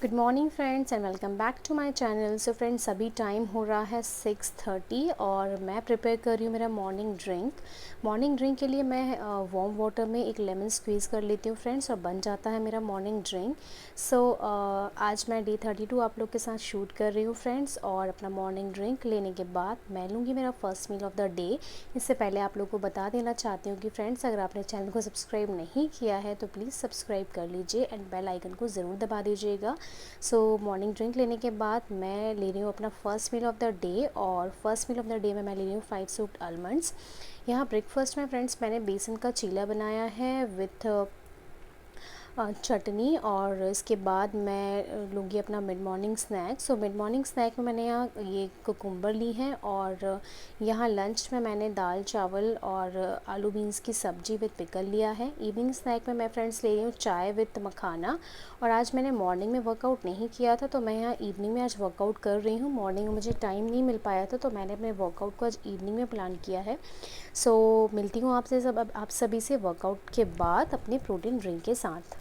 Good morning friends and welcome back to my channel. So friends, अभी time हो रहा है 6:30 और मैं प्रिपेयर कर रही हूँ मेरा मॉर्निंग ड्रिंक के लिए मैं वार्म वाटर में एक लेमन स्क्वीज़ कर लेती हूँ फ्रेंड्स, और बन जाता है मेरा मॉर्निंग ड्रिंक। सो आज मैं डे 32 आप लोग के साथ शूट कर रही हूँ फ्रेंड्स, और अपना मॉर्निंग ड्रिंक लेने के बाद मैं लूँगी मेरा first meal of the day. इससे पहले आप लोग को बता देना चाहती हूँ कि फ्रेंड्स, अगर आपने चैनल को सब्सक्राइब नहीं किया है तो प्लीज़ सब्सक्राइब कर लीजिए एंड बेल आइकन को ज़रूर दबा दीजिएगा। सो मॉर्निंग ड्रिंक लेने के बाद मैं ले रही हूँ अपना first meal of the day, और first meal of the day में मैं ले रही हूँ 5 सोक्ड आलमंड्स। यहाँ ब्रेकफास्ट में फ्रेंड्स मैंने बेसन का चीला बनाया है विथ चटनी, और इसके बाद मैं लूँगी अपना mid morning snack. So mid morning snack में मैंने यहाँ ये कुकुम्बर ली है, और यहाँ लंच में मैंने दाल चावल और आलू बीन्स की सब्ज़ी विद पिकल लिया है। इवनिंग स्नैक में मैं फ्रेंड्स ले रही हूँ चाय विद मखाना, और आज मैंने मॉर्निंग में वर्कआउट नहीं किया था तो मैं यहाँ इवनिंग में आज वर्कआउट कर रही हूँ। मॉर्निंग में मुझे टाइम नहीं मिल पाया था तो मैंने अपने वर्कआउट को आज इवनिंग में प्लान किया है। सो मिलती हूँ आपसे आप सभी से वर्कआउट के बाद अपने प्रोटीन ड्रिंक के साथ।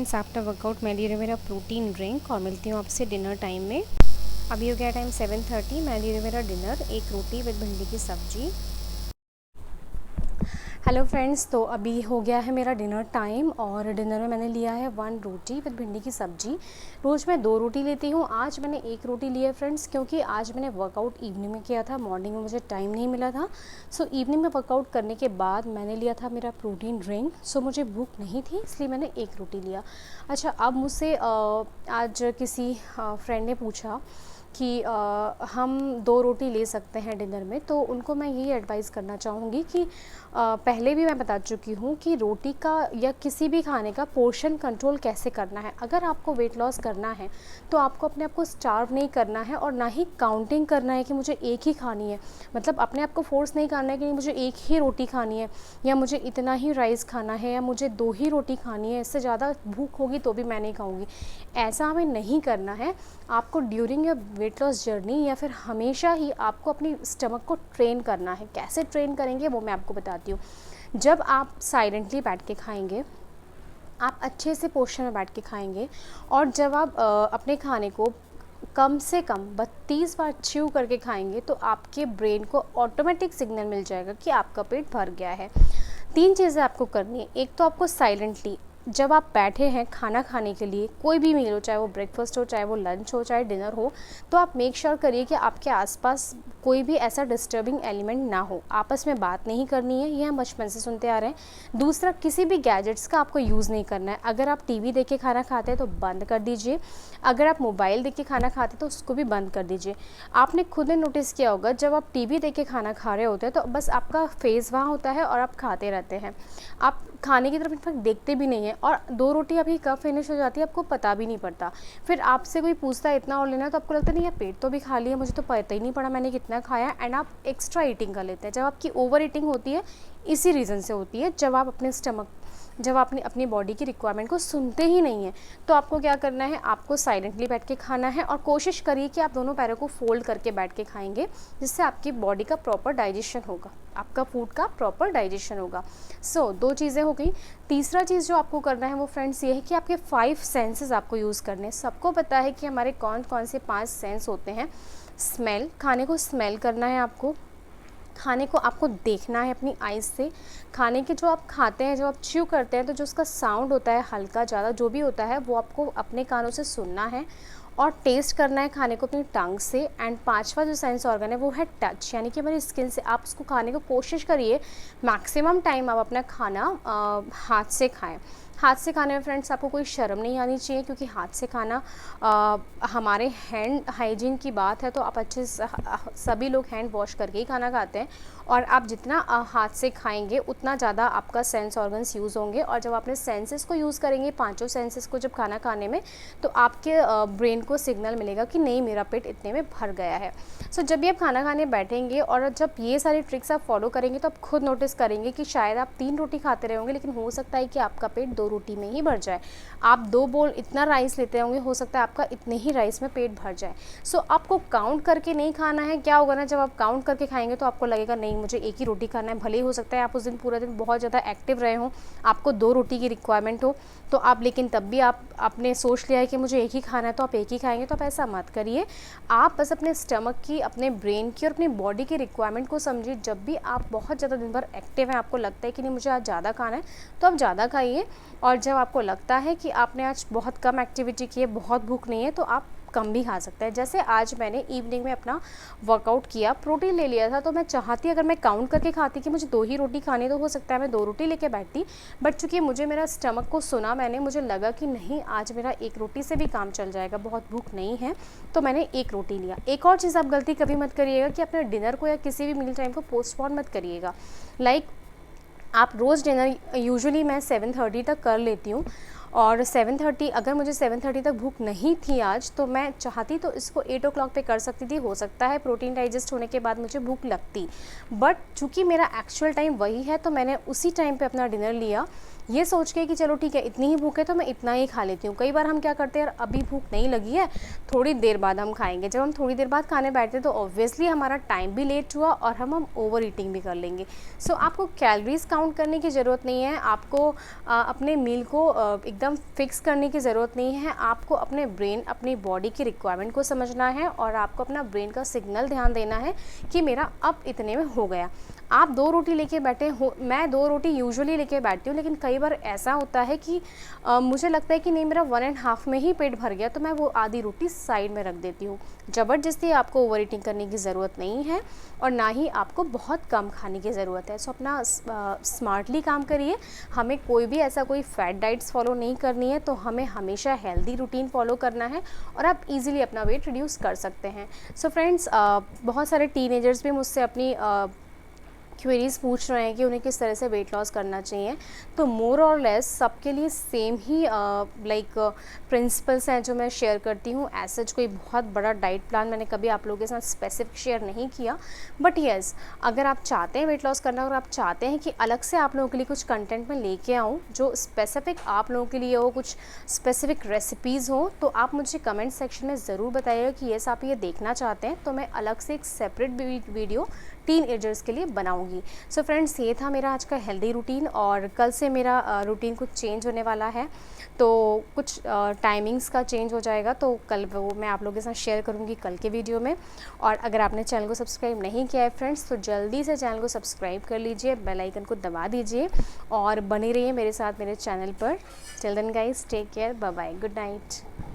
फ्रेंड्स, आफ्टर वर्कआउट मैं ले रही हूँ मेरा प्रोटीन ड्रिंक और मिलती हूँ आपसे डिनर टाइम में। अभी हो गया टाइम 7:30। मैं ले रही हूँ मेरा डिनर, एक रोटी विद भिंडी की सब्जी। हेलो फ्रेंड्स, तो अभी हो गया है मेरा डिनर टाइम और डिनर में मैंने लिया है 1 रोटी विद भिंडी की सब्जी। रोज़ मैं 2 रोटी लेती हूँ, आज मैंने 1 रोटी ली है फ्रेंड्स, क्योंकि आज मैंने वर्कआउट इवनिंग में किया था, मॉर्निंग में मुझे टाइम नहीं मिला था। सो इवनिंग में वर्कआउट करने के बाद मैंने लिया था मेरा प्रोटीन ड्रिंक। सो मुझे भूख नहीं थी, इसलिए मैंने 1 रोटी लिया। अच्छा, अब मुझसे आज किसी फ्रेंड ने पूछा कि हम 2 रोटी ले सकते हैं डिनर में, तो उनको मैं यही एडवाइस करना चाहूँगी कि पहले भी मैं बता चुकी हूँ कि रोटी का या किसी भी खाने का पोर्शन कंट्रोल कैसे करना है। अगर आपको वेट लॉस करना है तो आपको अपने आप को स्टार्व नहीं करना है और ना ही काउंटिंग करना है कि मुझे एक ही खानी है। मतलब अपने आप को फोर्स नहीं करना है कि मुझे एक ही रोटी खानी है या मुझे इतना ही राइस खाना है या मुझे 2 ही रोटी खानी है, इससे ज़्यादा भूख होगी तो भी मैं नहीं खाऊँगी। ऐसा हमें नहीं करना है। आपको during your weight loss journey या फिर हमेशा ही आपको अपनी स्टमक को ट्रेन करना है। कैसे ट्रेन करेंगे वो मैं आपको बताती हूँ। जब आप साइलेंटली बैठ के खाएंगे, आप अच्छे से पोर्शन में बैठ के खाएंगे और जब आप अपने खाने को कम से कम 32 बार च्यू करके खाएंगे तो आपके ब्रेन को ऑटोमेटिक सिग्नल मिल जाएगा कि आपका पेट भर गया है। 3 चीज़ें आपको करनी है। एक तो आपको साइलेंटली जब आप बैठे हैं खाना खाने के लिए, कोई भी मील हो, चाहे वो ब्रेकफास्ट हो, चाहे वो लंच हो, चाहे डिनर हो, तो आप मेक श्योर करिए कि आपके आसपास कोई भी ऐसा डिस्टर्बिंग एलिमेंट ना हो। आपस में बात नहीं करनी है, ये हम बचपन से सुनते आ रहे हैं। दूसरा, किसी भी गैजेट्स का आपको यूज़ नहीं करना है। अगर आप टीवी देख के खाना खाते हैं तो बंद कर दीजिए। अगर आप मोबाइल देख के खाना खाते हैं तो उसको भी बंद कर दीजिए। आपने खुद ने नोटिस किया होगा, जब आप टीवी देख के खाना खा रहे होते हैं तो बस आपका फेस वहाँ होता है और आप खाते रहते हैं। आप खाने की तरफ इनफैक्ट देखते भी नहीं है और 2 रोटी आपकी कब फिनिश हो जाती है आपको पता भी नहीं पड़ता। फिर आपसे कोई पूछता है इतना और लेना है तो आपको लगता है नहीं यार, पेट तो भी खा लिया, मुझे तो पता ही नहीं पड़ा मैंने कितना खाया, एंड आप एक्स्ट्रा ईटिंग कर लेते हैं। जब आपकी ओवर ईटिंग होती है इसी रीज़न से होती है, जब आप अपनी बॉडी की रिक्वायरमेंट को सुनते ही नहीं है। तो आपको क्या करना है, आपको साइलेंटली बैठ के खाना है और कोशिश करिए कि आप दोनों पैरों को फोल्ड करके बैठ के खाएंगे, जिससे आपकी बॉडी का प्रॉपर डाइजेशन होगा, आपका फूड का प्रॉपर डाइजेशन होगा। सो 2 चीज़ें हो गई। तीसरा चीज़ जो आपको करना है वो फ्रेंड्स ये है कि आपके 5 सेंसेस आपको यूज़ करने हैं। सबको पता है कि हमारे कौन कौन से 5 सेंस होते हैं। स्मेल, खाने को स्मेल करना है आपको, खाने को आपको देखना है अपनी आइज़ से। खाने के जो आप खाते हैं, जब आप च्यू करते हैं तो जो उसका साउंड होता है, हल्का ज़्यादा जो भी होता है, वो आपको अपने कानों से सुनना है और टेस्ट करना है खाने को अपनी टंग से। एंड 5वां जो सेंस ऑर्गन है वो है टच, यानी कि हमारी स्किन से। आप उसको खाने को कोशिश करिए मैक्सिमम टाइम आप अपना खाना हाथ से खाएं। हाथ से खाने में फ्रेंड्स आपको कोई शर्म नहीं आनी चाहिए, क्योंकि हाथ से खाना हमारे हैंड हाइजीन की बात है। तो आप अच्छे से सभी लोग हैंड वॉश करके ही खाना खाते हैं और आप जितना हाथ से खाएंगे उतना ज़्यादा आपका सेंस ऑर्गन्स यूज़ होंगे। और जब अपने सेंसेस को यूज़ करेंगे, 5 सेंसेस को जब खाना खाने में, तो आपके ब्रेन को सिग्नल मिलेगा कि नहीं, मेरा पेट इतने में भर गया है। सो जब भी आप खाना खाने बैठेंगे और जब ये सारी ट्रिक्स आप फॉलो करेंगे तो आप खुद नोटिस करेंगे कि शायद आप 3 रोटी खाते रहोगे, लेकिन हो सकता है कि आपका पेट 2 रोटी में ही भर जाए। आप 2 बोल इतना राइस लेते होंगे, हो सकता है आपका इतने ही राइस में पेट भर जाए। सो आपको काउंट करके नहीं खाना है। क्या होगा ना, जब आप काउंट करके खाएंगे तो आपको लगेगा नहीं, मुझे एक ही रोटी खाना है। भले ही हो सकता है आप उस दिन पूरा दिन बहुत ज़्यादा एक्टिव रहे हों, आपको 2 रोटी की रिक्वायरमेंट हो, तो आप, लेकिन तब भी आपने सोच लिया है कि मुझे एक ही खाना है तो आप एक ही खाएंगे। तो आप ऐसा मत करिए। आप बस अपने स्टमक की, अपने ब्रेन की और अपनी बॉडी की रिक्वायरमेंट को समझिए। जब भी आप बहुत ज़्यादा दिन भर एक्टिव हैं, आपको लगता है कि नहीं मुझे आज ज़्यादा खाना है, तो आप ज़्यादा खाइए। और जब आपको लगता है कि आपने आज बहुत कम एक्टिविटी की है, बहुत भूख नहीं है, तो आप कम भी खा सकते हैं। जैसे आज मैंने इवनिंग में अपना वर्कआउट किया, प्रोटीन ले लिया था, तो मैं चाहती अगर मैं काउंट करके खाती कि मुझे 2 ही रोटी खानी, तो हो सकता है मैं 2 रोटी लेके बैठती। बट चूँकि मुझे मेरा स्टमक को सुना, मुझे लगा कि नहीं, आज मेरा 1 रोटी से भी काम चल जाएगा, बहुत भूख नहीं है, तो मैंने 1 रोटी लिया। एक और चीज़ आप गलती कभी मत करिएगा कि अपने डिनर को या किसी भी मील टाइम को पोस्टपोन मत करिएगा। आप रोज़ डिनर, यूजुअली मैं 7:30 तक कर लेती हूँ और 7:30, अगर मुझे 7:30 तक भूख नहीं थी आज, तो मैं चाहती तो इसको 8 o'clock पे कर सकती थी। हो सकता है प्रोटीन डाइजेस्ट होने के बाद मुझे भूख लगती, बट चूँकि मेरा एक्चुअल टाइम वही है तो मैंने उसी टाइम पे अपना डिनर लिया, ये सोच के कि चलो ठीक है इतनी ही भूख है तो मैं इतना ही खा लेती हूँ। कई बार हम क्या करते हैं, यार अभी भूख नहीं लगी है, थोड़ी देर बाद हम खाएंगे। जब हम थोड़ी देर बाद खाने बैठते हैं तो ऑब्वियसली हमारा टाइम भी लेट हुआ और हम ओवर ईटिंग भी कर लेंगे। सो आपको कैलोरीज काउंट करने की ज़रूरत नहीं है, आपको अपने मील को एकदम फिक्स करने की ज़रूरत नहीं है। आपको अपने ब्रेन, अपनी बॉडी की रिक्वायरमेंट को समझना है और आपको अपना ब्रेन का सिग्नल ध्यान देना है कि मेरा अब इतने में हो गया। आप 2 रोटी लेके बैठे हो, मैं 2 रोटी यूजुअली लेके बैठती हूँ, लेकिन कई बार ऐसा होता है कि मुझे लगता है कि नहीं मेरा 1.5 में ही पेट भर गया, तो मैं वो आधी रोटी साइड में रख देती हूँ। ज़बरदस्ती आपको ओवर ईटिंग करने की ज़रूरत नहीं है और ना ही आपको बहुत कम खाने की ज़रूरत है। सो अपना स्मार्टली काम करिए। हमें कोई भी ऐसा कोई फैट डाइट्स फॉलो नहीं करनी है, तो हमें हमेशा हेल्दी रूटीन फॉलो करना है और आप इजीली अपना वेट रिड्यूस कर सकते हैं। सो फ्रेंड्स, बहुत सारे टीनेजर्स भी मुझसे अपनी क्वेरीज़ पूछ रहे हैं कि उन्हें किस तरह से वेट लॉस करना चाहिए। तो मोर और लेस सबके लिए सेम ही प्रिंसिपल्स हैं जो मैं शेयर करती हूँ। ऐसा कोई बहुत बड़ा डाइट प्लान मैंने कभी आप लोगों के साथ स्पेसिफिक शेयर नहीं किया, बट येस, अगर आप चाहते हैं वेट लॉस करना और आप चाहते हैं कि अलग से आप लोगों के लिए कुछ कंटेंट मैं लेके आऊँ जो स्पेसिफिक आप लोगों के लिए हो, कुछ स्पेसिफिक रेसिपीज़ हो, तो आप मुझे कमेंट सेक्शन में ज़रूर बताइएगा कि येस आप ये देखना चाहते हैं, तो मैं अलग से एक सेपरेट वीडियो टीन एजर्स के लिए बनाऊंगी। सो फ्रेंड्स, ये था मेरा आज का हेल्दी रूटीन और कल से मेरा रूटीन कुछ चेंज होने वाला है, तो कुछ टाइमिंग्स का चेंज हो जाएगा, तो कल वो मैं आप लोगों के साथ शेयर करूंगी कल के वीडियो में। और अगर आपने चैनल को सब्सक्राइब नहीं किया है फ्रेंड्स, तो जल्दी से चैनल को सब्सक्राइब कर लीजिए, बेल आइकन को दबा दीजिए और बने रहिए मेरे साथ मेरे चैनल पर। Till then guys, take care, bye bye, good night.